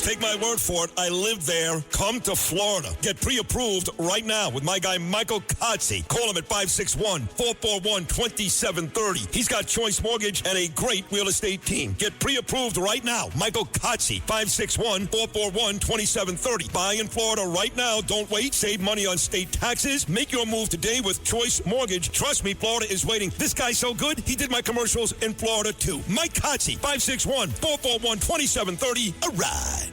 Take my word for it. I live there. Come to Florida. Get pre-approved right now with my guy, Michael Cotzi. Call him at 561-441-2730. He's got Choice Mortgage and a great real estate team. Get pre-approved right now. Michael Cotzi, 561-441-2730. Buy in Florida right now. Don't wait. Save money on state taxes. Make your move today with Choice Mortgage. Trust me, Florida is waiting. This guy's so good, he did my commercials in Florida, too. Mike Cotzi, 561-441-2730. A ride.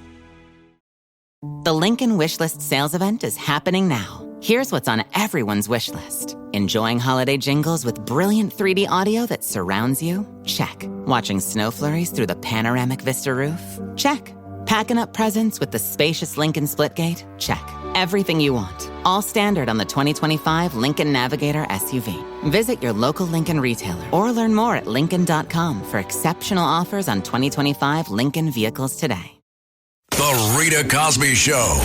The Lincoln Wishlist sales event is happening now. Here's what's on everyone's wish list. Enjoying holiday jingles with brilliant 3D audio that surrounds you? Check. Watching snow flurries through the panoramic Vista roof? Check. Packing up presents with the spacious Lincoln Splitgate? Check. Everything you want. All standard on the 2025 Lincoln Navigator SUV. Visit your local Lincoln retailer or learn more at Lincoln.com for exceptional offers on 2025 Lincoln vehicles today. The Rita Cosby Show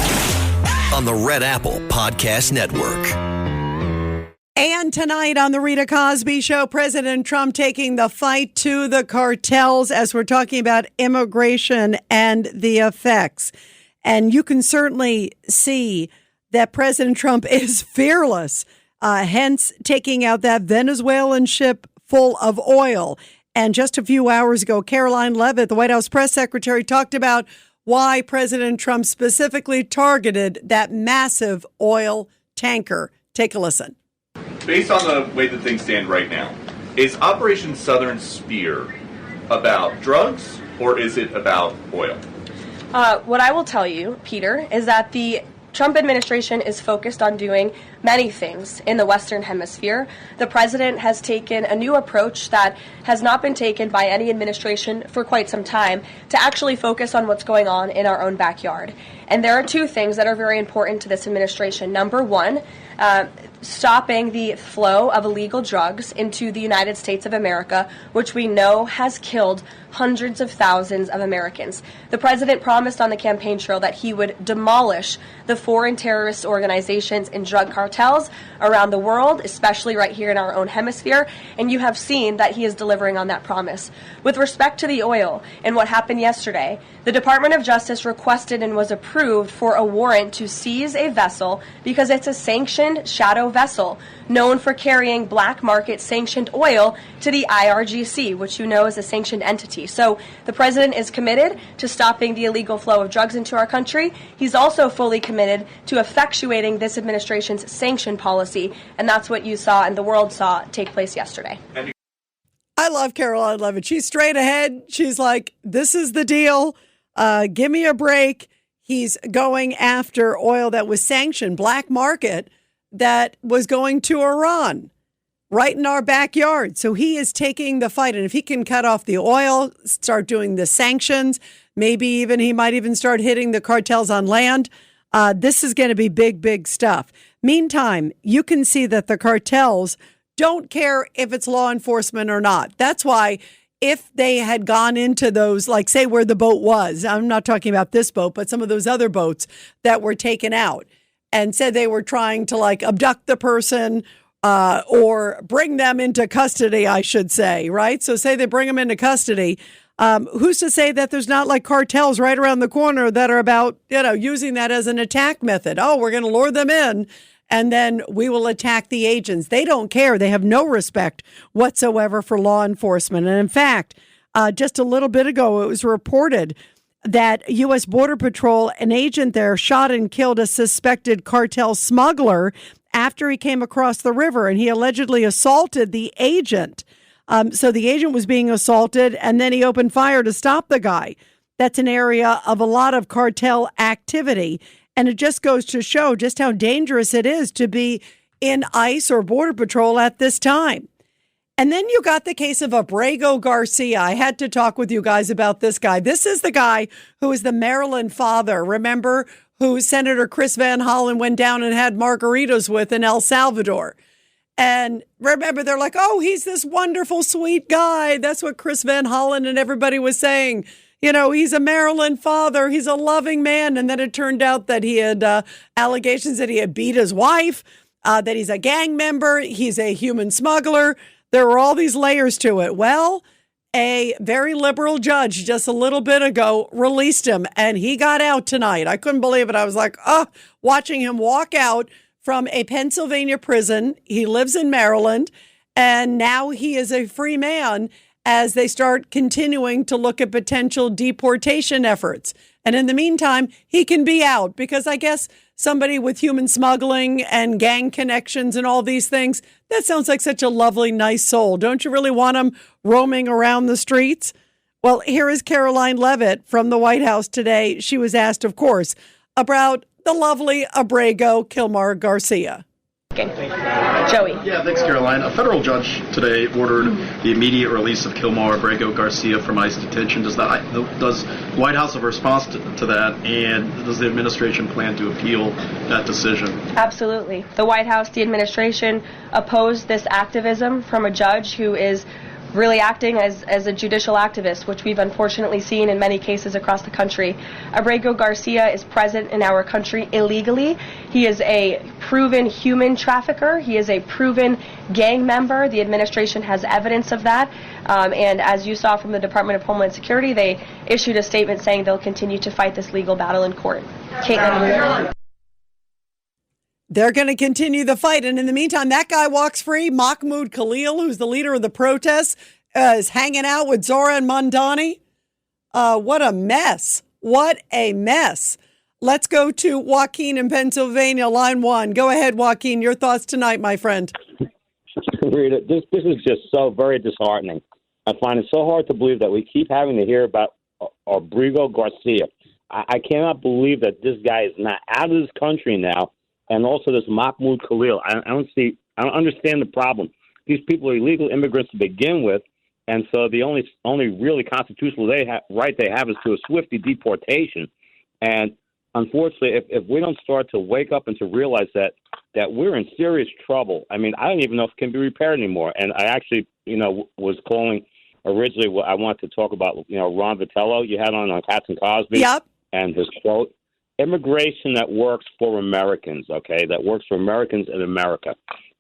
on the Red Apple Podcast Network. And tonight on the Rita Cosby Show, President Trump taking the fight to the cartels as we're talking about immigration and the effects. And you can certainly see that President Trump is fearless, hence taking out that Venezuelan ship full of oil. And just a few hours ago, Karoline Leavitt, the White House press secretary, talked about why President Trump specifically targeted that massive oil tanker. Take a listen. Based on the way that things stand right now, is Operation Southern Spear about drugs or is it about oil? What I will tell you, Peter, is that the Trump administration is focused on doing many things in the Western Hemisphere. The president has taken a new approach that has not been taken by any administration for quite some time to actually focus on what's going on in our own backyard. And there are two things that are very important to this administration. Number one, stopping the flow of illegal drugs into the United States of America, which we know has killed hundreds of thousands of Americans. The president promised on the campaign trail that he would demolish the foreign terrorist organizations and drug cartels around the world, especially right here in our own hemisphere, and you have seen that he is delivering on that promise. With respect to the oil and what happened yesterday, the Department of Justice requested and was approved for a warrant to seize a vessel because it's a sanctioned shadow vessel known for carrying black market sanctioned oil to the IRGC, which you know is a sanctioned entity. So the president is committed to stopping the illegal flow of drugs into our country. He's also fully committed to effectuating this administration's sanction policy, and that's what you saw and the world saw take place yesterday. I love Karoline Leavitt. She's straight ahead. She's like, this is the deal. Give me a break. He's going after oil that was sanctioned, black market, that was going to Iran right in our backyard. So he is taking the fight. And if he can cut off the oil, start doing the sanctions, maybe even he might even start hitting the cartels on land. This is going to be big, big stuff. Meantime, you can see that the cartels don't care if it's law enforcement or not. That's why if they had gone into those, like say where the boat was, I'm not talking about this boat, but some of those other boats that were taken out, and said they were trying to like abduct the person or bring them into custody, I should say, right? So say they bring them into custody. Who's to say that there's not like cartels right around the corner that are about, using that as an attack method? Oh, we're going to lure them in and then we will attack the agents. They don't care. They have no respect whatsoever for law enforcement. And in fact, just a little bit ago, it was reported that U.S. Border Patrol, an agent there, shot and killed a suspected cartel smuggler after he came across the river, and he allegedly assaulted the agent. So the agent was being assaulted, and then he opened fire to stop the guy. That's an area of a lot of cartel activity, and it just goes to show just how dangerous it is to be in ICE or Border Patrol at this time. And then you got the case of Abrago Garcia. I had to talk with you guys about this guy. This is the guy who is the Maryland father, remember, who Senator Chris Van Hollen went down and had margaritas with in El Salvador. And remember, they're like, oh, he's this wonderful, sweet guy. That's what Chris Van Hollen and everybody was saying. He's a Maryland father. He's a loving man. And then it turned out that he had allegations that he had beat his wife, that he's a gang member. He's a human smuggler. There were all these layers to it. Well, a very liberal judge just a little bit ago released him, and he got out tonight. I couldn't believe it. I was like, watching him walk out from a Pennsylvania prison. He lives in Maryland, and now he is a free man as they start continuing to look at potential deportation efforts. And in the meantime, he can be out because I guess somebody with human smuggling and gang connections and all these things, that sounds like such a lovely, nice soul. Don't you really want him roaming around the streets? Well, here is Karoline Leavitt from the White House today. She was asked, of course, about the lovely Abrago Kilmar Garcia. Joey. Yeah, thanks, Caroline. A federal judge today ordered the immediate release of Kilmar Abrago Garcia from ICE detention. Does the White House have a response to that, and does the administration plan to appeal that decision? Absolutely. The White House, the administration opposed this activism from a judge who is really acting as a judicial activist, which we've unfortunately seen in many cases across the country. Abrago Garcia is present in our country illegally. He is a proven human trafficker. He is a proven gang member. The administration has evidence of that. And as you saw from the Department of Homeland Security, they issued a statement saying they'll continue to fight this legal battle in court. Caitlin. They're going to continue the fight. And in the meantime, that guy walks free. Mahmoud Khalil, who's the leader of the protests, is hanging out with Zoran Mandani. What a mess. What a mess. Let's go to Joaquin in Pennsylvania, line 1. Go ahead, Joaquin. Your thoughts tonight, my friend. Rita, this is just so very disheartening. I find it so hard to believe that we keep having to hear about Abrago Garcia. I cannot believe that this guy is not out of this country now. And also this Mahmoud Khalil. I don't understand the problem. These people are illegal immigrants to begin with, and so the only really constitutional right they have is to a swift deportation. And unfortunately, if we don't start to wake up and to realize that we're in serious trouble, I mean, I don't even know if it can be repaired anymore. And I actually, was calling originally. I wanted to talk about, Ron Vitello you had on Cats and Cosby. Yep. And his quote. Immigration that works for Americans, okay, that works for Americans in America.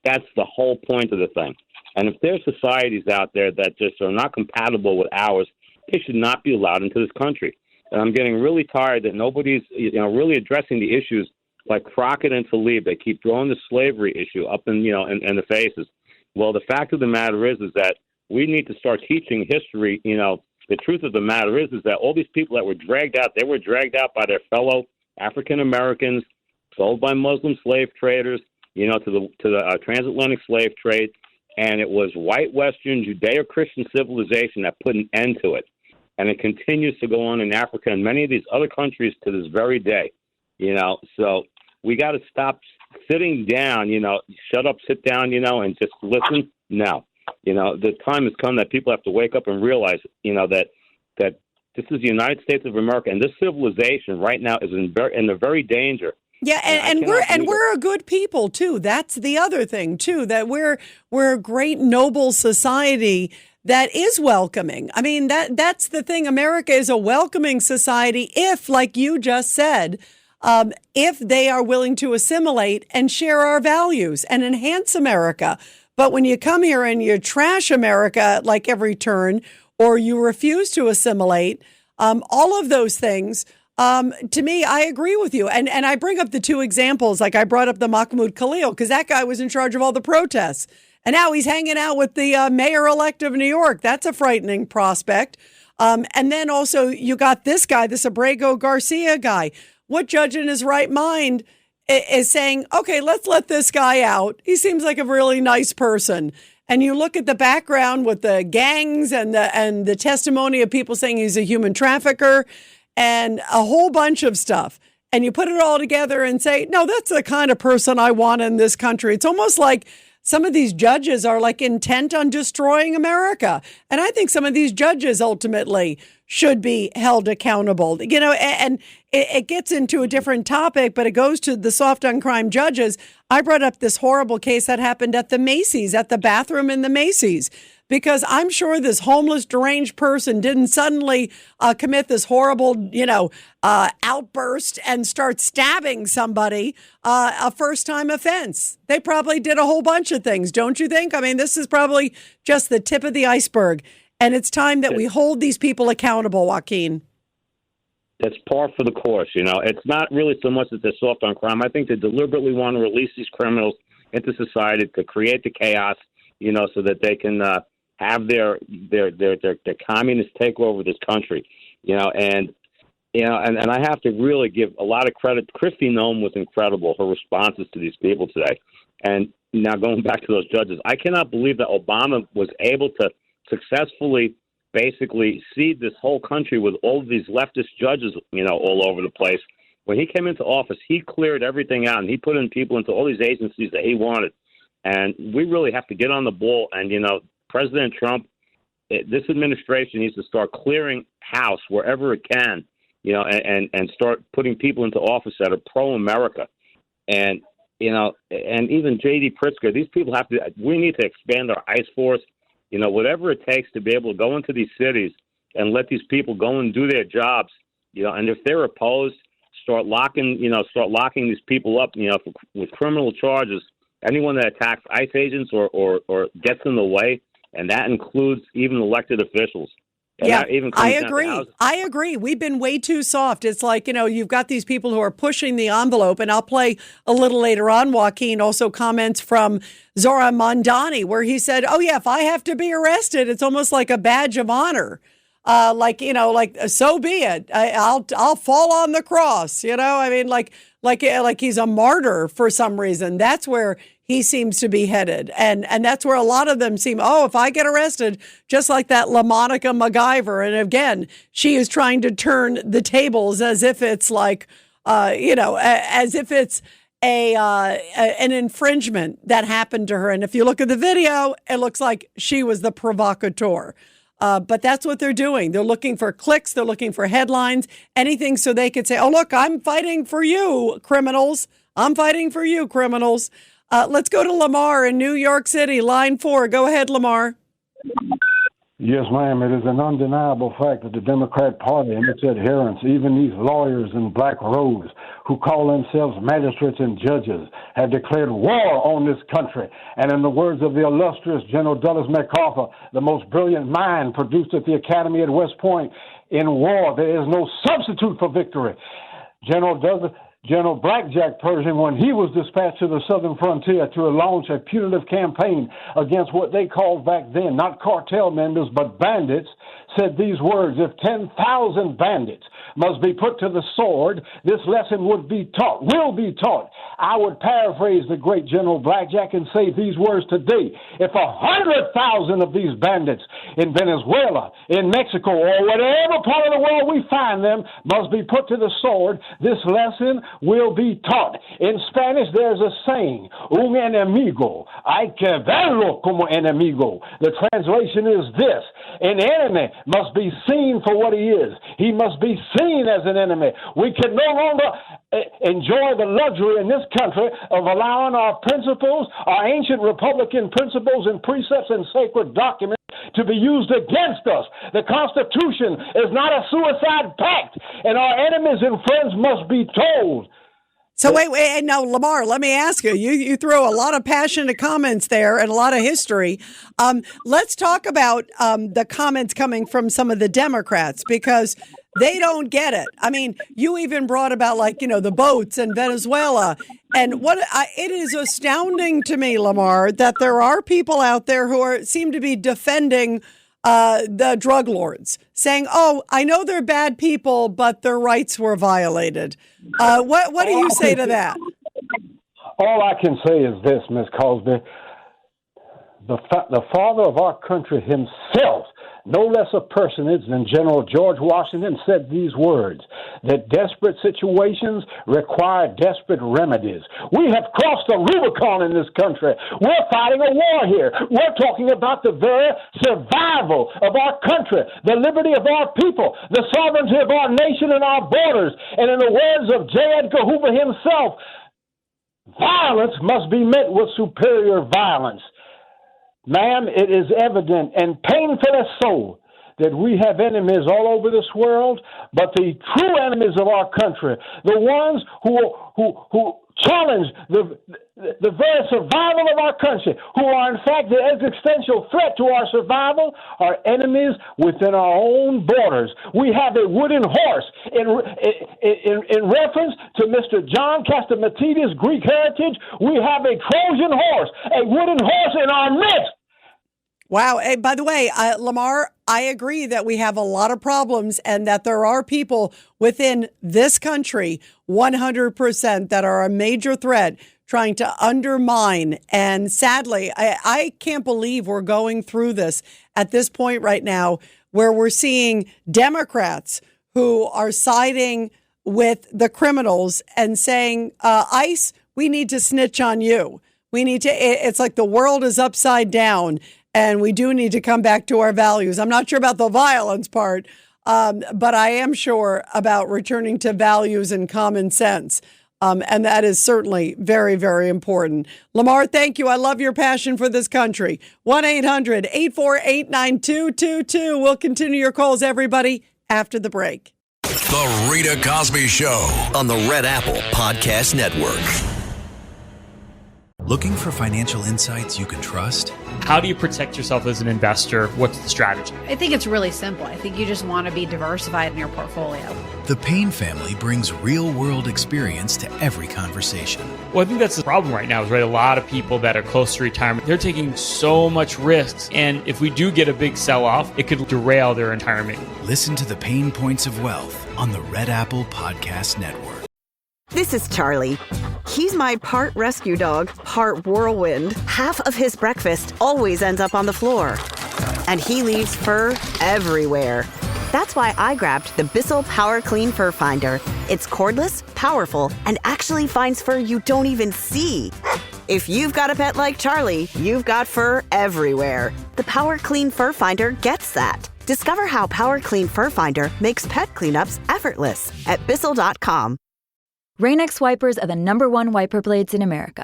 That's the whole point of the thing. And if there's societies out there that just are not compatible with ours, they should not be allowed into this country. And I'm getting really tired that nobody's, really addressing the issues like Crockett and Tlaib. They keep throwing the slavery issue up in the faces. Well, the fact of the matter is that we need to start teaching history. The truth of the matter is that all these people that were dragged out, they were dragged out by their fellow African Americans, sold by Muslim slave traders, to the transatlantic slave trade, and it was white Western Judeo-Christian civilization that put an end to it, and it continues to go on in Africa and many of these other countries to this very day. So we got to stop sitting down. Shut up, sit down, and just listen. No, the time has come that people have to wake up and realize, that this is the United States of America, and this civilization right now is in the very danger. Yeah, and we're a good people too. That's the other thing too, that we're a great noble society that is welcoming. I mean, that's the thing. America is a welcoming society if, like you just said, if they are willing to assimilate and share our values and enhance America. But when you come here and you trash America like every turn, or you refuse to assimilate, all of those things, to me, I agree with you. And I bring up the two examples, like I brought up the Mahmoud Khalil, because that guy was in charge of all the protests. And now he's hanging out with the mayor-elect of New York. That's a frightening prospect. And then also you got this guy, this Abrago Garcia guy. What judge in his right mind is saying, okay, let's let this guy out. He seems like a really nice person. And you look at the background with the gangs and the testimony of people saying he's a human trafficker and a whole bunch of stuff. And you put it all together and say, no, that's the kind of person I want in this country. It's almost like some of these judges are like intent on destroying America. And I think some of these judges ultimately should be held accountable. And it gets into a different topic, but it goes to the soft on crime judges. I brought up this horrible case that happened at the Macy's, at the bathroom in the Macy's, because I'm sure this homeless, deranged person didn't suddenly commit this horrible, outburst and start stabbing somebody, a first-time offense. They probably did a whole bunch of things, don't you think? I mean, this is probably just the tip of the iceberg. And it's time that we hold these people accountable, Joaquin. That's par for the course, you know. It's not really so much that they're soft on crime. I think they deliberately want to release these criminals into society to create the chaos, you know, so that they can have their communist take over this country, you know. And I have to really give a lot of credit. Kristi Noem was incredible, her responses to these people today. And now going back to those judges, I cannot believe that Obama was able to successfully basically seed this whole country with all of these leftist judges, you know, all over the place. When he came into office, he cleared everything out, and he put in people into all these agencies that he wanted. And we really have to get on the ball. And, you know, President Trump, this administration needs to start clearing house wherever it can, you know, and start putting people into office that are pro-America. And, you know, and even J.D. Pritzker, these people we need to expand our ICE force. You know, whatever it takes to be able to go into these cities and let these people go and do their jobs, you know, and if they're opposed, start locking these people up, you know, with criminal charges. Anyone that attacks ICE agents or gets in the way, and that includes even elected officials. Yeah, I agree. We've been way too soft. It's like, you know, you've got these people who are pushing the envelope, and I'll play a little later on, Joaquin, also comments from Zoran Mandani, where he said, oh, yeah, if I have to be arrested, it's almost like a badge of honor. Like, you know, like, so be it. I'll fall on the cross, you know, I mean, like he's a martyr for some reason. That's where he seems to be headed. And that's where a lot of them seem, oh, if I get arrested, just like that LaMonica MacGyver. And again, she is trying to turn the tables as if it's like, you know, as if it's an infringement that happened to her. And if you look at the video, it looks like she was the provocateur. But that's what they're doing. They're looking for clicks. They're looking for headlines, anything so they could say, oh, look, I'm fighting for you, criminals. I'm fighting for you, criminals. Let's go to Lamar in New York City, line 4. Go ahead, Lamar. Yes, ma'am. It is an undeniable fact that the Democrat Party and its adherents, even these lawyers in black robes who call themselves magistrates and judges, have declared war on this country. And in the words of the illustrious General Douglas MacArthur, the most brilliant mind produced at the Academy at West Point, in war there is no substitute for victory. General Blackjack Pershing, when he was dispatched to the southern frontier to launch a punitive campaign against what they called back then, not cartel members, but bandits, said these words: if 10,000 bandits must be put to the sword, this lesson will be taught. I would paraphrase the great General Blackjack and say these words today: if 100,000 of these bandits in Venezuela, in Mexico, or whatever part of the world we find them must be put to the sword, this lesson will be taught. In Spanish, there's a saying, un enemigo hay que verlo como enemigo. The translation is this: an enemy must be seen for what he is. He must be seen as an enemy. We can no longer enjoy the luxury in this country of allowing our principles, our ancient Republican principles and precepts and sacred documents to be used against us. The Constitution is not a suicide pact, and our enemies and friends must be told. So wait, now, Lamar, let me ask you. You throw a lot of passionate comments there and a lot of history. Let's talk about the comments coming from some of the Democrats, because they don't get it. I mean, you even brought about, like, you know, the boats in Venezuela. And it is astounding to me, Lamar, that there are people out there who seem to be defending the drug lords, saying, oh, I know they're bad people, but their rights were violated. What do you say to that? All I can say is this, Ms. Cosby. The father of our country himself, no less a personage than General George Washington, said these words: that desperate situations require desperate remedies. We have crossed the Rubicon in this country. We're fighting a war here. We're talking about the very survival of our country, the liberty of our people, the sovereignty of our nation and our borders. And in the words of J. Edgar Hoover himself, violence must be met with superior violence. Ma'am, it is evident and painfully so that we have enemies all over this world, but the true enemies of our country, the ones who challenge the very survival of our country, who are in fact the existential threat to our survival, are enemies within our own borders. We have a wooden horse in reference to Mr. John Catsimatidis' Greek heritage. We have a Trojan horse, a wooden horse in our midst. Wow. Hey, by the way, Lamar, I agree that we have a lot of problems and that there are people within this country, 100%, that are a major threat trying to undermine. And sadly, I can't believe we're going through this at this point right now, where we're seeing Democrats who are siding with the criminals and saying, ICE, we need to snitch on you. We need to, it's like the world is upside down. And we do need to come back to our values. I'm not sure about the violence part, but I am sure about returning to values and common sense. And that is certainly very, very important. Lamar, thank you. I love your passion for this country. 1-800-848-9222. We'll continue your calls, everybody, after the break. The Rita Cosby Show on the Red Apple Podcast Network. Looking for financial insights you can trust? How do you protect yourself as an investor? What's the strategy? I think it's really simple. I think you just want to be diversified in your portfolio. The Payne family brings real-world experience to every conversation. Well, I think that's the problem right now, is right, a lot of people that are close to retirement, they're taking so much risks. And if we do get a big sell-off, it could derail their retirement. Listen to the Payne Points of Wealth on the Red Apple Podcast Network. This is Charlie. He's my part rescue dog, part whirlwind. Half of his breakfast always ends up on the floor. And he leaves fur everywhere. That's why I grabbed the Bissell Power Clean Fur Finder. It's cordless, powerful, and actually finds fur you don't even see. If you've got a pet like Charlie, you've got fur everywhere. The Power Clean Fur Finder gets that. Discover how Power Clean Fur Finder makes pet cleanups effortless at Bissell.com. Rain-X wipers are the #1 wiper blades in America.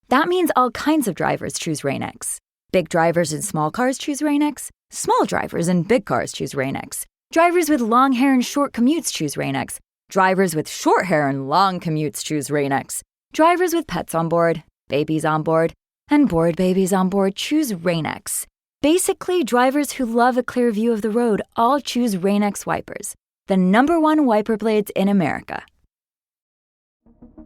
That means all kinds of drivers choose Rain-X. Big drivers in small cars choose Rain-X. Small drivers in big cars choose Rain-X. Drivers with long hair and short commutes choose Rain-X. Drivers with short hair and long commutes choose Rain-X. Drivers with pets on board, babies on board, and bored babies on board choose Rain-X. Basically, drivers who love a clear view of the road all choose Rain-X wipers, the #1 wiper blades in America.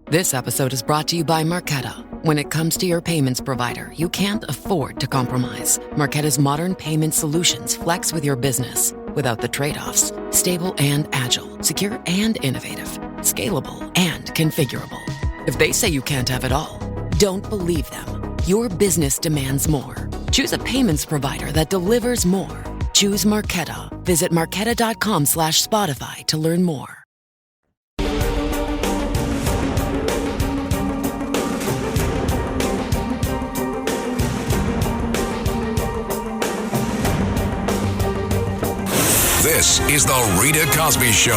This episode is brought to you by Marqeta. When it comes to your payments provider, you can't afford to compromise. Marqeta's modern payment solutions flex with your business without the trade-offs. Stable and agile, secure and innovative, scalable and configurable. If they say you can't have it all, don't believe them. Your business demands more. Choose a payments provider that delivers more. Choose Marqeta. Visit marqeta.com/Spotify to learn more. This is the Rita Cosby Show.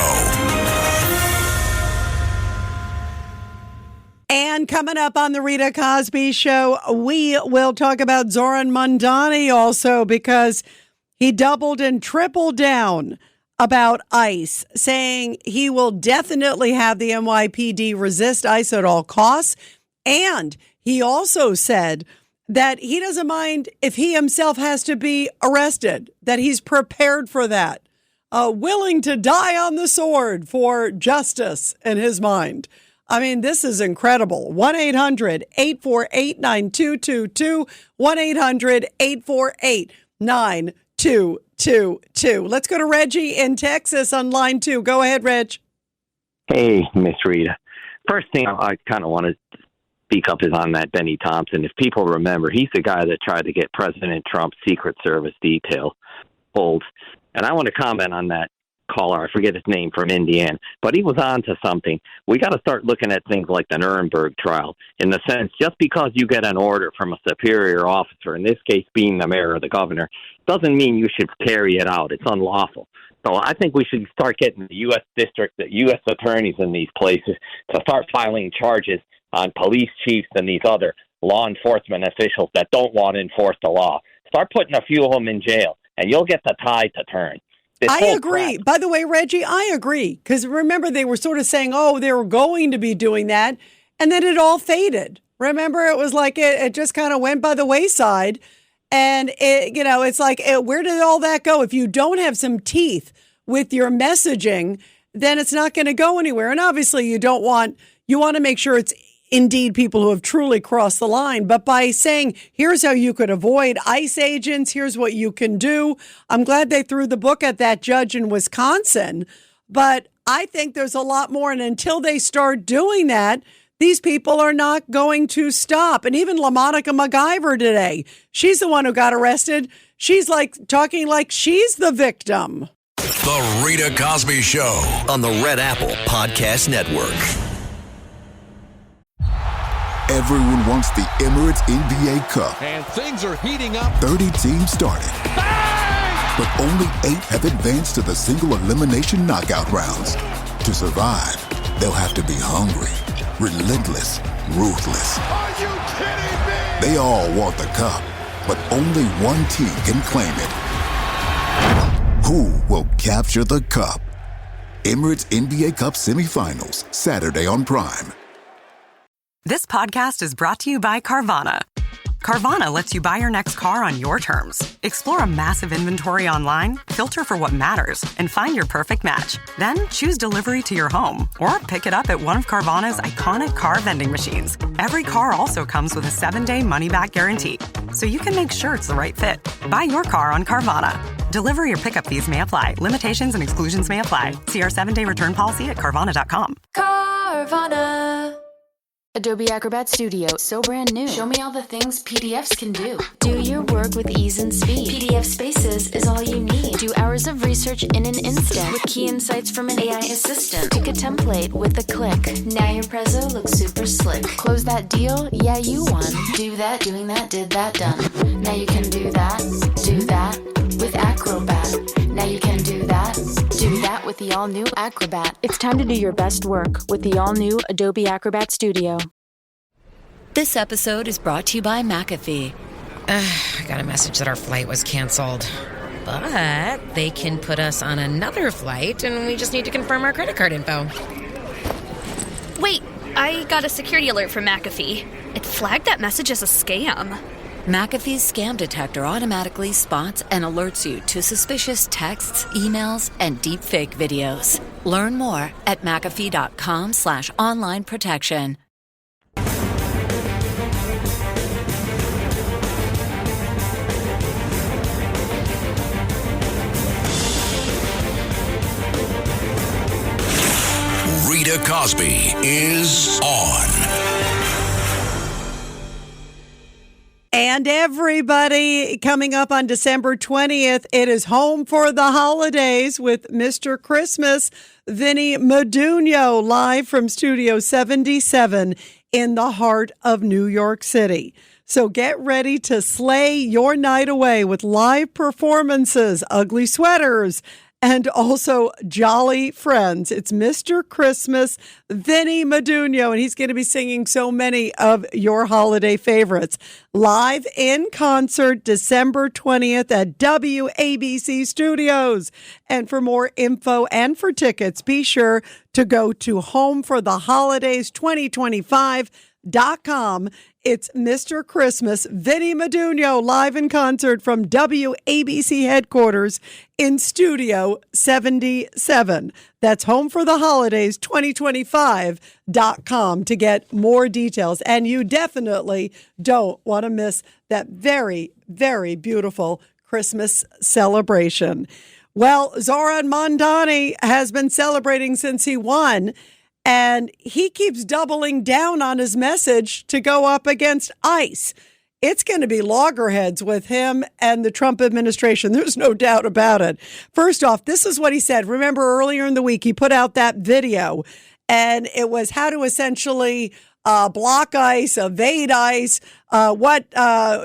And coming up on the Rita Cosby Show, we will talk about Zoran Mandani also, because he doubled and tripled down about ICE, saying he will definitely have the NYPD resist ICE at all costs. And he also said that he doesn't mind if he himself has to be arrested, that he's prepared for that. Willing to die on the sword for justice in his mind. I mean, this is incredible. 1-800-848-9222. 1-800-848-9222. Let's go to Reggie in Texas on line 2. Go ahead, Reg. Hey, Miss Rita. First thing I kind of want to speak up is on that Benny Thompson. If people remember, he's the guy that tried to get President Trump's Secret Service detail pulled. And I want to comment on that caller. I forget his name, from Indiana, but he was on to something. We got to start looking at things like the Nuremberg trial, in the sense, just because you get an order from a superior officer, in this case being the mayor or the governor, doesn't mean you should carry it out. It's unlawful. So I think we should start getting the U.S. district, the U.S. attorneys in these places to start filing charges on police chiefs and these other law enforcement officials that don't want to enforce the law. Start putting a few of them in jail, and you'll get the tide to turn. I agree. By the way, Reggie, I agree. Because remember, they were sort of saying, oh, they were going to be doing that. And then it all faded. Remember, it was like it just kind of went by the wayside. And, it's like, where did all that go? If you don't have some teeth with your messaging, then it's not going to go anywhere. And obviously, you want to make sure it's indeed people who have truly crossed the line. But by saying, here's how you could avoid ICE agents, here's what you can do. I'm glad they threw the book at that judge in Wisconsin. But I think there's a lot more. And until they start doing that, these people are not going to stop. And even LaMonica MacGyver today, she's the one who got arrested. She's talking like she's the victim. The Rita Cosby Show on the Red Apple Podcast Network. Everyone wants the Emirates NBA Cup. And things are heating up. 30 teams started. Bang! But only 8 have advanced to the single elimination knockout rounds. To survive, they'll have to be hungry, relentless, ruthless. Are you kidding me? They all want the cup, but only one team can claim it. Who will capture the cup? Emirates NBA Cup semifinals, Saturday on Prime. This podcast is brought to you by Carvana. Carvana lets you buy your next car on your terms. Explore a massive inventory online, filter for what matters, and find your perfect match. Then choose delivery to your home or pick it up at one of Carvana's iconic car vending machines. Every car also comes with a 7-day money-back guarantee, so you can make sure it's the right fit. Buy your car on Carvana. Delivery or pickup fees may apply. Limitations and exclusions may apply. See our 7-day return policy at Carvana.com. Carvana. Adobe Acrobat Studio, so brand new. Show me all the things PDFs can do. Do your work with ease and speed. PDF Spaces is all you need. Do hours of research in an instant with key insights from an AI assistant. Pick a template with a click. Now your prezzo looks super slick. Close that deal? Yeah, you won. Do that, doing that, did that, done. Now you can do that with Acrobat. Now you can do that with the all-new Acrobat. It's time to do your best work with the all-new Adobe Acrobat Studio. This episode is brought to you by McAfee. I got a message that our flight was canceled. But they can put us on another flight, and we just need to confirm our credit card info. Wait, I got a security alert from McAfee. It flagged that message as a scam. McAfee's scam detector automatically spots and alerts you to suspicious texts, emails, and deepfake videos. Learn more at McAfee.com/online protection. Rita Cosby is on. And everybody, coming up on December 20th, it is home for the holidays with Mr. Christmas, Vinny Medugno, live from Studio 77 in the heart of New York City. So get ready to slay your night away with live performances, ugly sweaters, and also jolly friends. It's Mr. Christmas, Vinny Medugno, and he's going to be singing so many of your holiday favorites. Live in concert December 20th at WABC Studios. And for more info and for tickets, be sure to go to homefortheholidays2025.com. It's Mr. Christmas, Vinny Medugno, live in concert from WABC headquarters in Studio 77. That's homefortheholidays2025.com to get more details. And you definitely don't want to miss that very, very beautiful Christmas celebration. Well, Zoran Mandani has been celebrating since he won. And he keeps doubling down on his message to go up against ICE. It's going to be loggerheads with him and the Trump administration. There's no doubt about it. First off, this is what he said. Remember earlier in the week, he put out that video, and it was how to essentially block ICE, evade ICE, what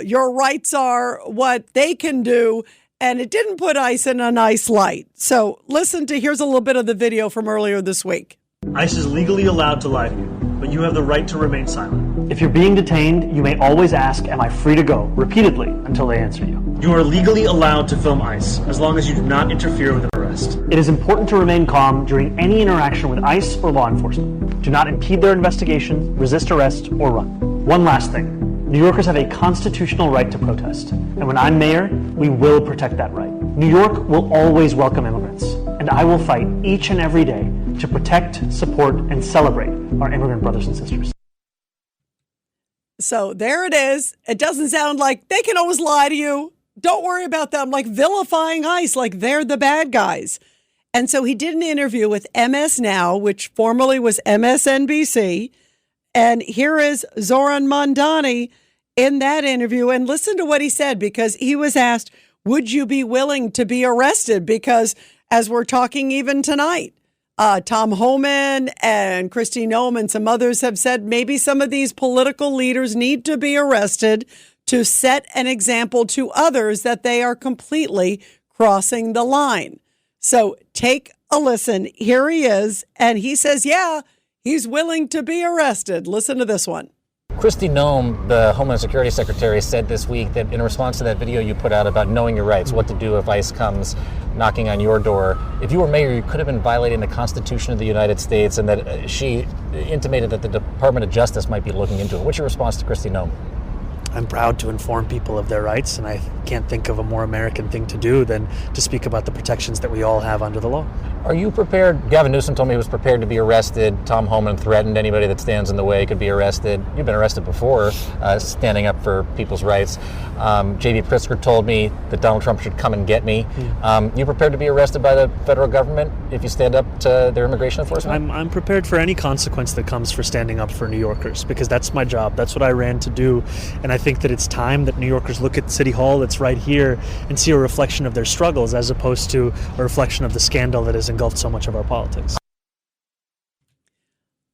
your rights are, what they can do. And it didn't put ICE in a nice light. So here's a little bit of the video from earlier this week. ICE is legally allowed to lie to you, but you have the right to remain silent. If you're being detained, you may always ask, "Am I free to go?" repeatedly until they answer you. You are legally allowed to film ICE, as long as you do not interfere with an arrest. It is important to remain calm during any interaction with ICE or law enforcement. Do not impede their investigation, resist arrest, or run. One last thing. New Yorkers have a constitutional right to protest. And when I'm mayor, we will protect that right. New York will always welcome immigrants. And I will fight each and every day to protect, support, and celebrate our immigrant brothers and sisters. So there it is. It doesn't sound like they can always lie to you. Don't worry about them, like vilifying ICE, like they're the bad guys. And so he did an interview with MS Now, which formerly was MSNBC. And here is Zoran Mandani in that interview. And listen to what he said, because he was asked, would you be willing to be arrested? Because as we're talking even tonight, Tom Homan and Kristi Noem and some others have said maybe some of these political leaders need to be arrested to set an example to others that they are completely crossing the line. So take a listen. Here he is. And he says, yeah, he's willing to be arrested. Listen to this one. Kristi Noem, the Homeland Security Secretary, said this week that in response to that video you put out about knowing your rights, what to do if ICE comes knocking on your door, if you were mayor, you could have been violating the Constitution of the United States, and that she intimated that the Department of Justice might be looking into it. What's your response to Kristi Noem? I'm proud to inform people of their rights, and I can't think of a more American thing to do than to speak about the protections that we all have under the law. Are you prepared? Gavin Newsom told me he was prepared to be arrested. Tom Homan threatened anybody that stands in the way could be arrested. You've been arrested before, standing up for people's rights. J.B. Pritzker told me that Donald Trump should come and get me. You prepared to be arrested by the federal government if you stand up to their immigration enforcement? I'm prepared for any consequence that comes for standing up for New Yorkers, because that's my job. That's what I ran to do. And I think that it's time that New Yorkers look at City Hall that's right here and see a reflection of their struggles as opposed to a reflection of the scandal that has engulfed so much of our politics.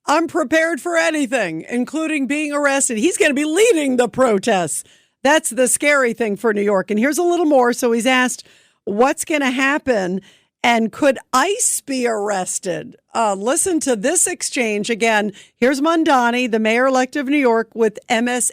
I'm prepared for anything, including being arrested. He's going to be leading the protests. That's the scary thing for New York. And here's a little more. So he's asked, what's going to happen? And could ICE be arrested? Listen to this exchange again. Here's Mandani, the mayor-elect of New York, with MS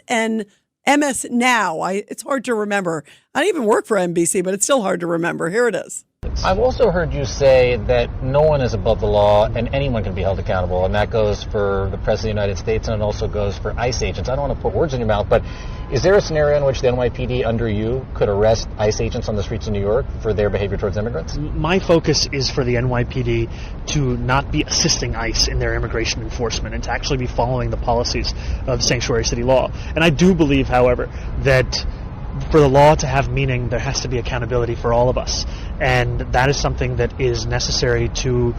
Now. It's hard to remember. I don't even work for NBC, but it's still hard to remember. Here it is. I've also heard you say that no one is above the law and anyone can be held accountable, and that goes for the President of the United States and it also goes for ICE agents. I don't want to put words in your mouth, but is there a scenario in which the NYPD under you could arrest ICE agents on the streets of New York for their behavior towards immigrants? My focus is for the NYPD to not be assisting ICE in their immigration enforcement and to actually be following the policies of sanctuary city law. And I do believe, however, that for the law to have meaning, there has to be accountability for all of us. And that is something that is necessary to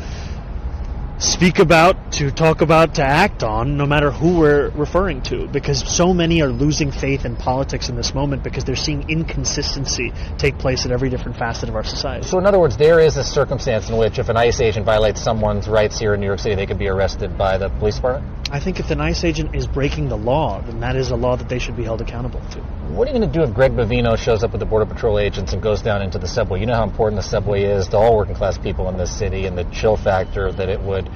speak about, to talk about, to act on, no matter who we're referring to, because so many are losing faith in politics in this moment because they're seeing inconsistency take place at every different facet of our society. So in other words, there is a circumstance in which if an ICE agent violates someone's rights here in New York City, they could be arrested by the police department? I think if an ICE agent is breaking the law, then that is a law that they should be held accountable to. What are you going to do if Greg Bovino shows up with the Border Patrol agents and goes down into the subway? You know how important the subway is to all working class people in this city and the chill factor that it would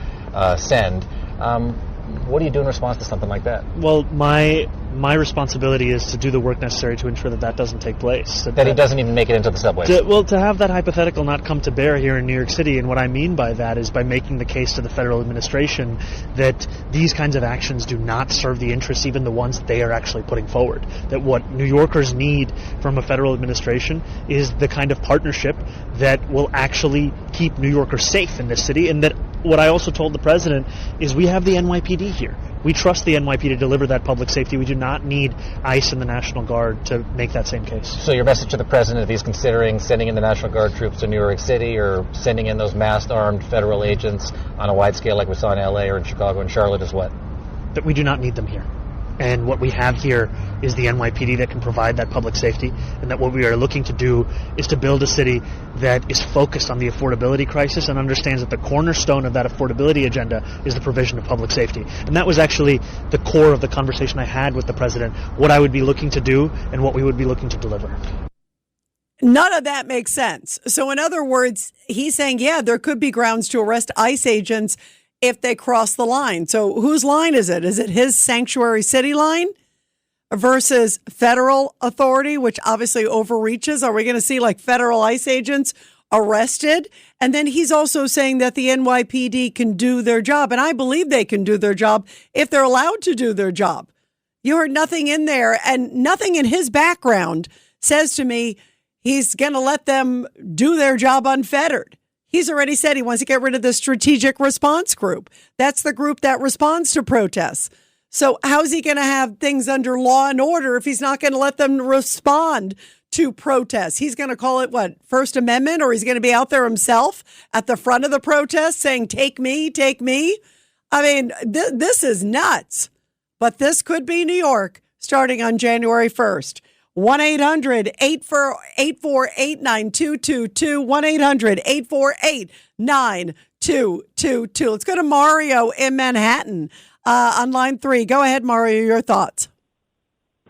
send. What do you do in response to something like that? Well, my responsibility is to do the work necessary to ensure that that doesn't take place. That he doesn't even make it into the subway? To have that hypothetical not come to bear here in New York City, and what I mean by that is by making the case to the federal administration that these kinds of actions do not serve the interests, even the ones that they are actually putting forward. That what New Yorkers need from a federal administration is the kind of partnership that will actually keep New Yorkers safe in this city, and that what I also told the president is we have the NYPD here. We trust the NYPD to deliver that public safety. We do not need ICE and the National Guard to make that same case. So your message to the president, if he's considering sending in the National Guard troops to New York City or sending in those massed armed federal agents on a wide scale like we saw in LA or in Chicago and Charlotte, is what? That we do not need them here. And what we have here is the NYPD that can provide that public safety, and that what we are looking to do is to build a city that is focused on the affordability crisis and understands that the cornerstone of that affordability agenda is the provision of public safety. And that was actually the core of the conversation I had with the president, what I would be looking to do and what we would be looking to deliver. None of that makes sense. So in other words, he's saying, yeah, there could be grounds to arrest ICE agents if they cross the line. So whose line is it? Is it his sanctuary city line versus federal authority, which obviously overreaches? Are we going to see like federal ICE agents arrested And then he's also saying that the NYPD can do their job. And I believe they can do their job if they're allowed to do their job. You heard nothing in there, and nothing in his background says to me he's going to let them do their job unfettered. He's already said he wants to get rid of the strategic response group. That's the group that responds to protests. So how's he going to have things under law and order if he's not going to let them respond to protests? He's going to call it, what, First Amendment, or he's going to be out there himself at the front of the protest saying, take me, take me. I mean, this is nuts. But this could be New York starting on January 1st. 1-800-848-9222. 1-800-848-9222. Let's go to Mario in Manhattan on line 3. Go ahead, Mario, your thoughts.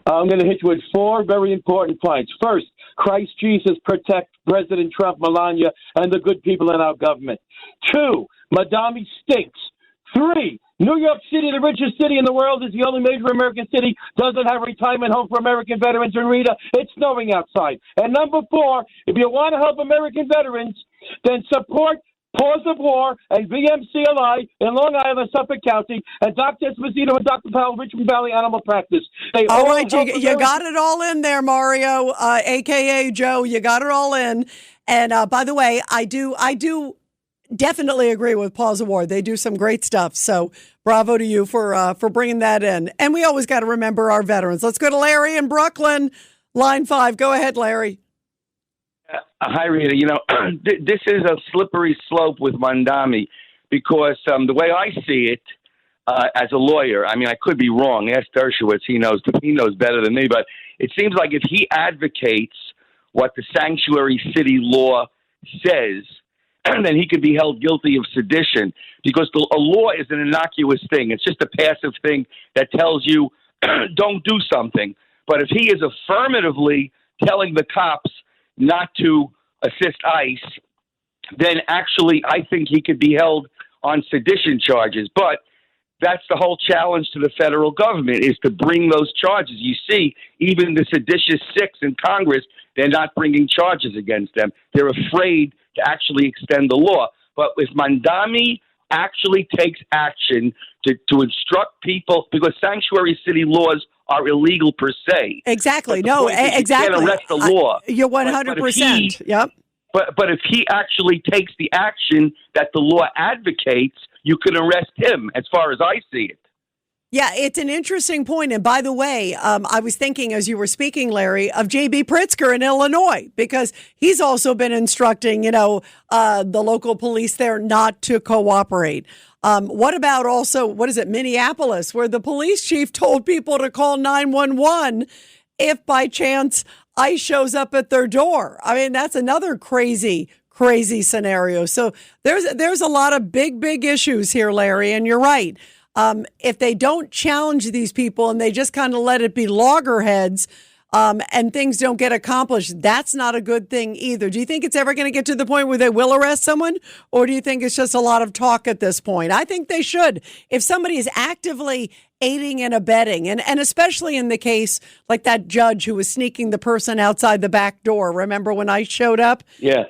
I'm going to hit you with 4 very important points. First, Christ Jesus protect President Trump, Melania, and the good people in our government. 2, Mandani stinks. 3, New York City, the richest city in the world, is the only major American city doesn't have a retirement home for American veterans. And Rita, it's snowing outside. And number 4, if you want to help American veterans, then support Pause of War and VMCLI in Long Island, Suffolk County, and Dr. Esposito and Dr. Powell, Richmond Valley Animal Practice. All right, you got it all in there, Mario, a.k.a. Joe. You got it all in. And by the way, I do definitely agree with Pause of War. They do some great stuff. So bravo to you for bringing that in. And we always got to remember our veterans. Let's go to Larry in Brooklyn, line 5. Go ahead, Larry. Hi, Rita. You know, this is a slippery slope with Mandani because the way I see it as a lawyer, I mean, I could be wrong. Ask Dershowitz. He knows better than me. But it seems like if he advocates what the sanctuary city law says, then he could be held guilty of sedition because a law is an innocuous thing. It's just a passive thing that tells you don't do something. But if he is affirmatively telling the cops not to assist ICE, then actually I think he could be held on sedition charges. But that's the whole challenge to the federal government, is to bring those charges. You see, even the seditious 6 in Congress, they're not bringing charges against them. They're afraid to actually extend the law. But if Mandani actually takes action to instruct people, because sanctuary city laws are illegal per se. Exactly. No, exactly. You can't arrest the law. You're 100%. Yep. But if he actually takes the action that the law advocates, you can arrest him, as far as I see it. Yeah, it's an interesting point. And by the way, I was thinking as you were speaking, Larry, of J.B. Pritzker in Illinois, because he's also been instructing, the local police there not to cooperate. What about also, Minneapolis, where the police chief told people to call 911 if by chance ICE shows up at their door? I mean, that's another crazy scenario. So there's a lot of big issues here, Larry, and you're right. If they don't challenge these people and they just kind of let it be loggerheads and things don't get accomplished, that's not a good thing either. Do you think it's ever going to get to the point where they will arrest someone, or do you think it's just a lot of talk at this point? I think they should. If somebody is actively aiding and abetting, and especially in the case like that judge who was sneaking the person outside the back door. Remember when I showed up? Yeah.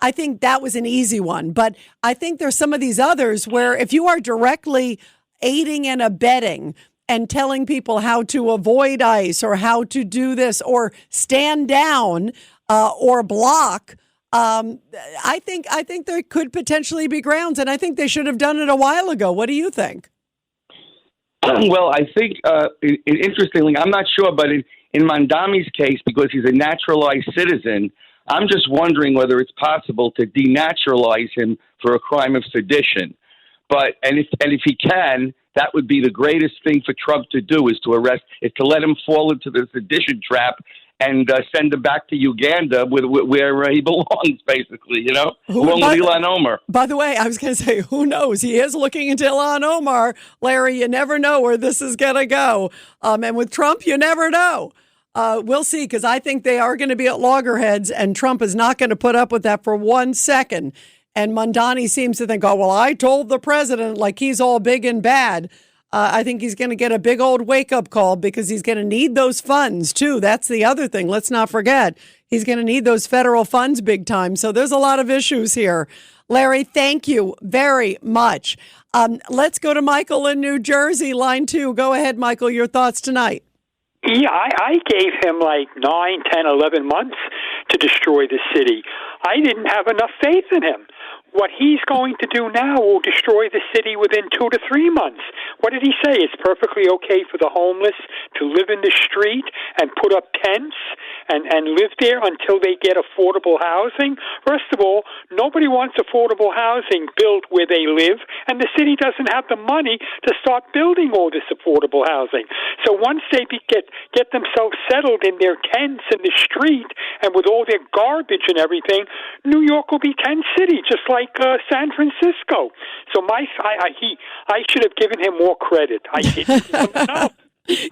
I think that was an easy one. But I think there's some of these others where if you are directly aiding and abetting and telling people how to avoid ICE or how to do this or stand down or block, I think there could potentially be grounds, and I think they should have done it a while ago. What do you think? Well, I think, interestingly, I'm not sure, but in Mandami's case, because he's a naturalized citizen, I'm just wondering whether it's possible to denaturalize him for a crime of sedition. But if he can, that would be the greatest thing for Trump to do, is to let him fall into the sedition trap and send him back to Uganda where he belongs, basically, along with Ilhan Omar. By the way, I was going to say, who knows? He is looking into Ilhan Omar. Larry, you never know where this is going to go. And with Trump, you never know. We'll see, because I think they are going to be at loggerheads, and Trump is not going to put up with that for 1 second. And Mandani seems to think, oh, well, I told the president, like he's all big and bad. I think he's going to get a big old wake-up call because he's going to need those funds, too. That's the other thing. Let's not forget. He's going to need those federal funds big time. So there's a lot of issues here. Larry, thank you very much. Let's go to Michael in New Jersey, line 2. Go ahead, Michael, your thoughts tonight. Yeah, I gave him like 9, 10, 11 months to destroy the city. I didn't have enough faith in him. What he's going to do now will destroy the city within 2 to 3 months. What did he say? It's perfectly okay for the homeless to live in the street and put up tents and live there until they get affordable housing? First of all, nobody wants affordable housing built where they live, and the city doesn't have the money to start building all this affordable housing. So once they get themselves settled in their tents in the street and with all their garbage and everything, New York will be tent city, just like San Francisco. So I should have given him more credit. I didn't give him enough.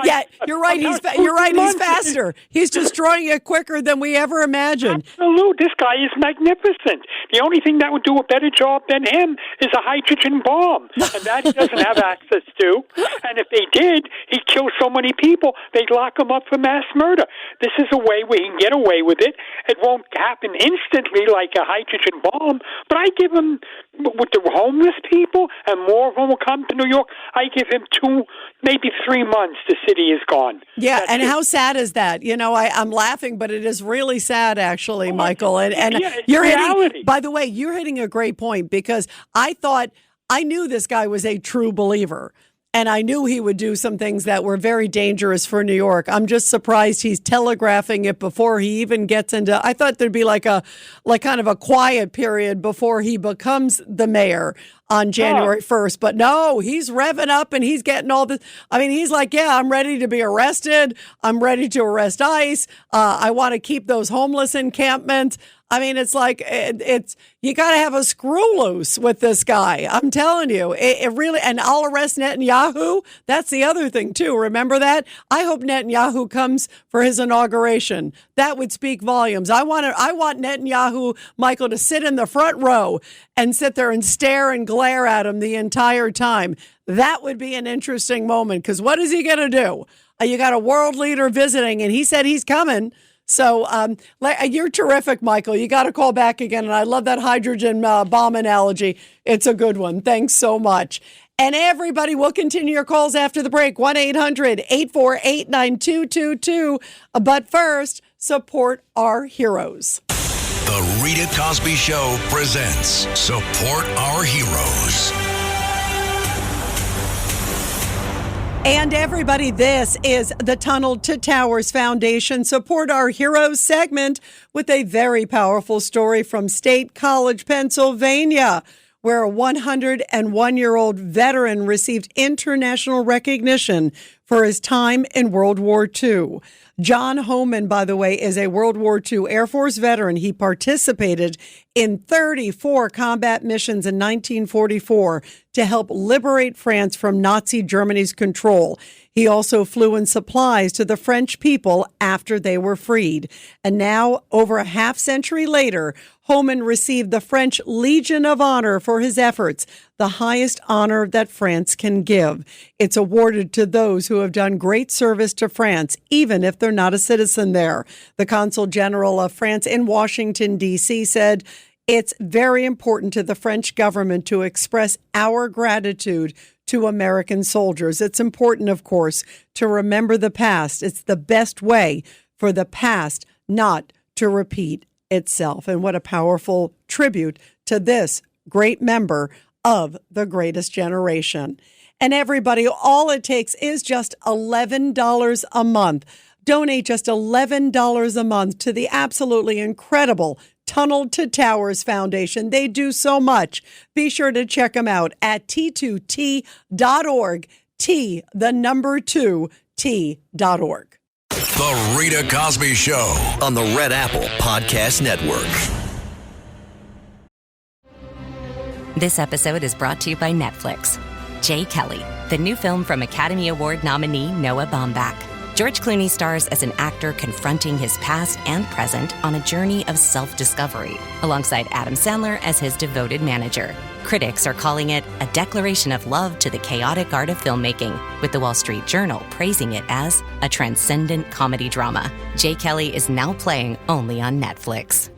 Yeah, you're right. You're right. He's faster. He's destroying it quicker than we ever imagined. Absolutely. This guy is magnificent. The only thing that would do a better job than him is a hydrogen bomb, and that he doesn't have access to. And if they did, he'd kill so many people, they'd lock him up for mass murder. This is a way where he can get away with it. It won't happen instantly like a hydrogen bomb, but I give him, with the homeless people, and more of them will come to New York, I give him 2, maybe 3 months. The city is gone. Yeah, and how sad is that? You know, I'm laughing, but it is really sad, actually, Michael. And you're hitting, by the way, you're hitting a great point, because I knew this guy was a true believer. And I knew he would do some things that were very dangerous for New York. I'm just surprised he's telegraphing it before he even gets into. I thought there'd be like kind of a quiet period before he becomes the mayor on January 1st. But no, he's revving up and he's getting all this. I mean, he's like, yeah, I'm ready to be arrested. I'm ready to arrest ICE. I want to keep those homeless encampments. I mean, it's like, you got to have a screw loose with this guy. I'm telling you, it really, and I'll arrest Netanyahu. That's the other thing too. Remember that? I hope Netanyahu comes for his inauguration. That would speak volumes. I want Netanyahu, Michael, to sit in the front row and sit there and stare and glare at him the entire time. That would be an interesting moment, because what is he going to do? You got a world leader visiting, and he said he's coming. So you're terrific, Michael. You got to call back again. And I love that hydrogen bomb analogy. It's a good one. Thanks so much. And everybody, will continue your calls after the break. 1-800-848-9222. But first, support our heroes. The Rita Cosby Show presents Support Our Heroes. And everybody, this is the Tunnel to Towers Foundation Support Our Heroes segment with a very powerful story from State College, Pennsylvania, where a 101-year-old veteran received international recognition for his time in World War II. John Homan, by the way, is a World War II Air Force veteran. He participated in 34 combat missions in 1944 to help liberate France from Nazi Germany's control. He also flew in supplies to the French people after they were freed. And now, over a half century later, Homan received the French Legion of Honor for his efforts, the highest honor that France can give. It's awarded to those who have done great service to France, even if they're not a citizen there. The Consul General of France in Washington, D.C. said, "It's very important to the French government to express our gratitude to American soldiers. It's important, of course, to remember the past. It's the best way for the past not to repeat itself." And what a powerful tribute to this great member of the greatest generation. And everybody, all it takes is just $11 a month. Donate just $11 a month to the absolutely incredible Tunnel to Towers Foundation. They do so much. Be sure to check them out at T2T.org. T2T.org. The Rita Cosby Show on the Red Apple Podcast Network. This episode is brought to you by Netflix. Jay Kelly, the new film from Academy Award nominee Noah Baumbach. George Clooney stars as an actor confronting his past and present on a journey of self-discovery, alongside Adam Sandler as his devoted manager. Critics are calling it a declaration of love to the chaotic art of filmmaking, with the Wall Street Journal praising it as a transcendent comedy drama. Jay Kelly is now playing only on Netflix.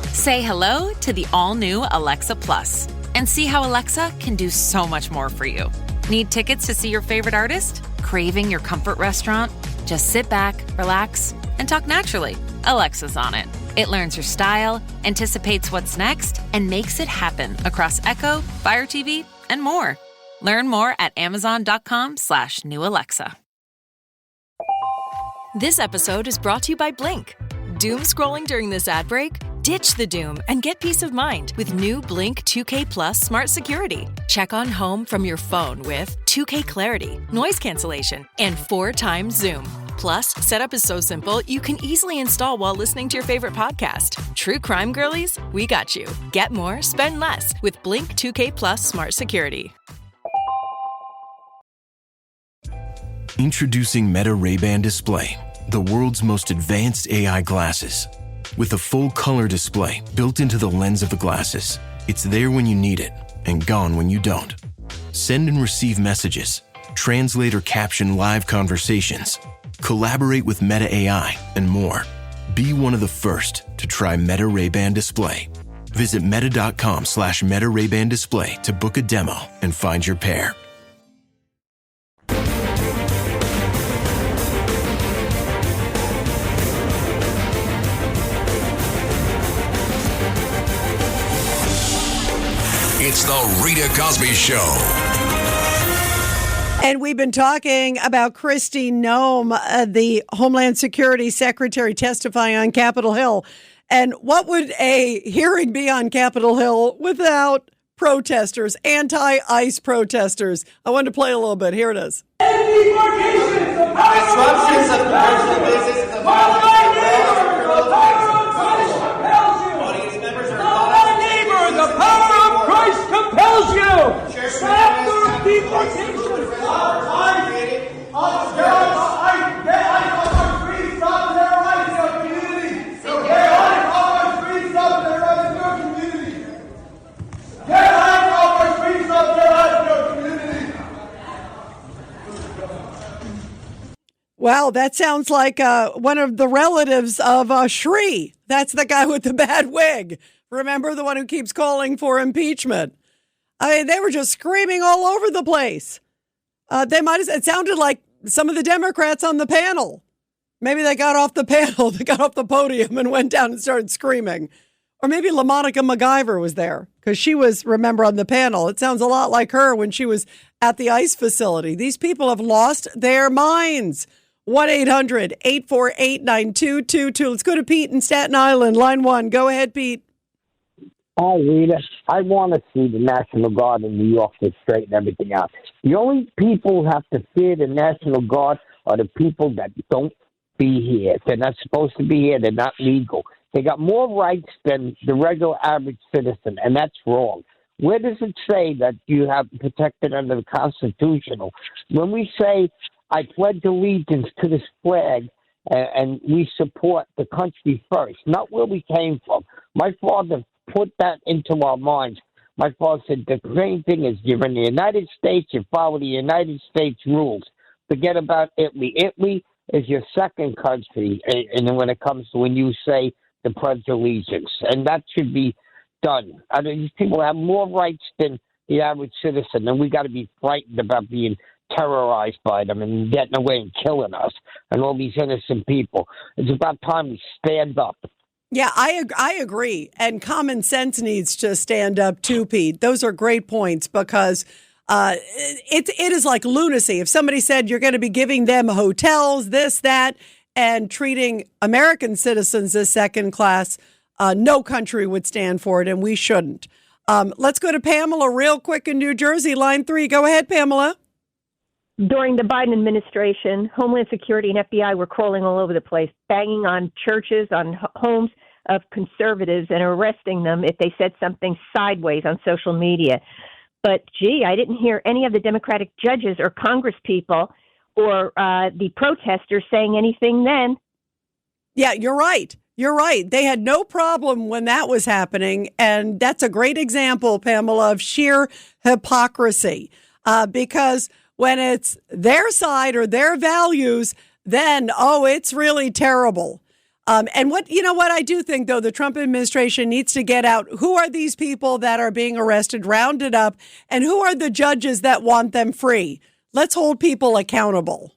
Say hello to the all-new Alexa Plus and see how Alexa can do so much more for you. Need tickets to see your favorite artist? Craving your comfort restaurant? Just sit back, relax, and talk naturally. Alexa's on it. It learns your style, anticipates what's next, and makes it happen across Echo, Fire TV, and more. Learn more at amazon.com/new Alexa. This episode is brought to you by Blink. Doom scrolling during this ad break? Ditch the doom and get peace of mind with new Blink 2K Plus Smart Security. Check on home from your phone with 2K Clarity, noise cancellation, and 4 times zoom. Plus, setup is so simple, you can easily install while listening to your favorite podcast. True crime girlies, we got you. Get more, spend less with Blink 2K Plus Smart Security. Introducing Meta Ray-Ban Display, the world's most advanced AI glasses. With a full color display built into the lens of the glasses, it's there when you need it and gone when you don't. Send and receive messages, translate or caption live conversations, collaborate with Meta AI, and more. Be one of the first to try Meta Ray-Ban Display. Visit meta.com/Meta Ray-Ban Display to book a demo and find your pair. It's the Rita Cosby Show. And we've been talking about Kristi Noem, the Homeland Security Secretary, testifying on Capitol Hill. And what would a hearing be on Capitol Hill without protesters, anti-ICE protesters? I wanted to play a little bit. Here it is. Disruptions of commercial business is a violation of audience members are my neighbor, the power of Christ compels you. After deportation, Wow, that sounds like one of the relatives of Shri. That's the guy with the bad wig. Remember, the one who keeps calling for impeachment? I mean, they were just screaming all over the place. It sounded like some of the Democrats on the panel. Maybe they got off the panel, they got off the podium and went down and started screaming. Or maybe LaMonica MacGyver was there because she was, remember, on the panel. It sounds a lot like her when she was at the ICE facility. These people have lost their minds. 1-800-848-9222. Let's go to Pete in Staten Island, line 1. Go ahead, Pete. Hi, Rita. I want to see the National Guard in New York to straighten everything out. The only people who have to fear the National Guard are the people that don't be here. They're not supposed to be here. They're not legal. They got more rights than the regular average citizen, and that's wrong. Where does it say that you have protected under the Constitutional? When we say, I pledge allegiance to this flag, and we support the country first, not where we came from. My father put that into our minds. My father said the main thing is you're in the United States, you follow the United States rules. Forget about Italy. Italy is your second country, and when it comes to when you say the pledge allegiance, and that should be done. I mean, these people have more rights than the average citizen, and we got to be frightened about being terrorized by them and getting away and killing us and all these innocent people. It's about time we stand up. Yeah, I agree. And common sense needs to stand up too, Pete. Those are great points because it is like lunacy. If somebody said you're going to be giving them hotels, this, that, and treating American citizens as second class, no country would stand for it, and we shouldn't. Let's go to Pamela real quick in New Jersey, line 3. Go ahead, Pamela. During the Biden administration, Homeland Security and FBI were crawling all over the place, banging on churches, on homes of conservatives, and arresting them if they said something sideways on social media. But, gee, I didn't hear any of the Democratic judges or Congress people or the protesters saying anything then. Yeah, you're right. You're right. They had no problem when that was happening. And that's a great example, Pamela, of sheer hypocrisy. Because when it's their side or their values, then, it's really terrible. And what I do think, though, the Trump administration needs to get out. Who are these people that are being arrested, rounded up, and who are the judges that want them free? Let's hold people accountable.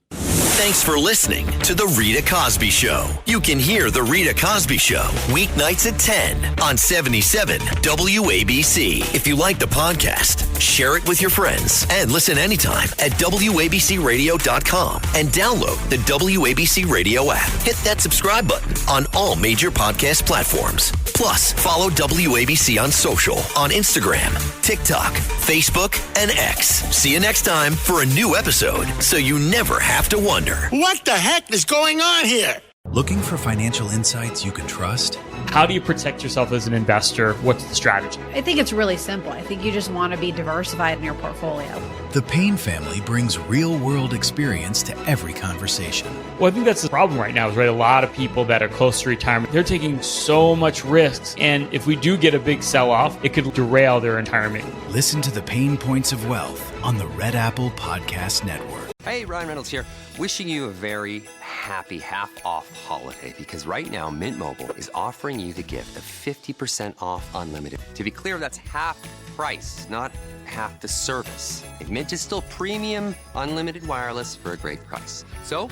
Thanks for listening to The Rita Cosby Show. You can hear The Rita Cosby Show weeknights at 10 on 77 WABC. If you like the podcast, share it with your friends and listen anytime at WABCRadio.com and download the WABC Radio app. Hit that subscribe button on all major podcast platforms. Plus, follow WABC on social on Instagram, TikTok, Facebook, and X. See you next time for a new episode so you never have to wonder. What the heck is going on here? Looking for financial insights you can trust? How do you protect yourself as an investor? What's the strategy? I think it's really simple. I think you just want to be diversified in your portfolio. The Payne family brings real-world experience to every conversation. Well, I think that's the problem right now is, right, a lot of people that are close to retirement, they're taking so much risks. And if we do get a big sell-off, it could derail their retirement. Listen to the Pain Points of Wealth on the Red Apple Podcast Network. Hey, Ryan Reynolds here. Wishing you a very happy half-off holiday, because right now Mint Mobile is offering you the gift of 50% off unlimited. To be clear, that's half price, not half the service. And Mint is still premium unlimited wireless for a great price. So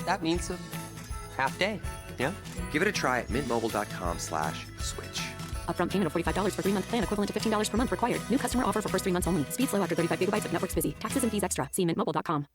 that means a half day, yeah? Give it a try at mintmobile.com/switch. Upfront payment of $45 for 3-month plan, equivalent to $15 per month required. New customer offer for first 3 months only. Speed slow after 35 gigabytes if network's busy. Taxes and fees extra. See mintmobile.com.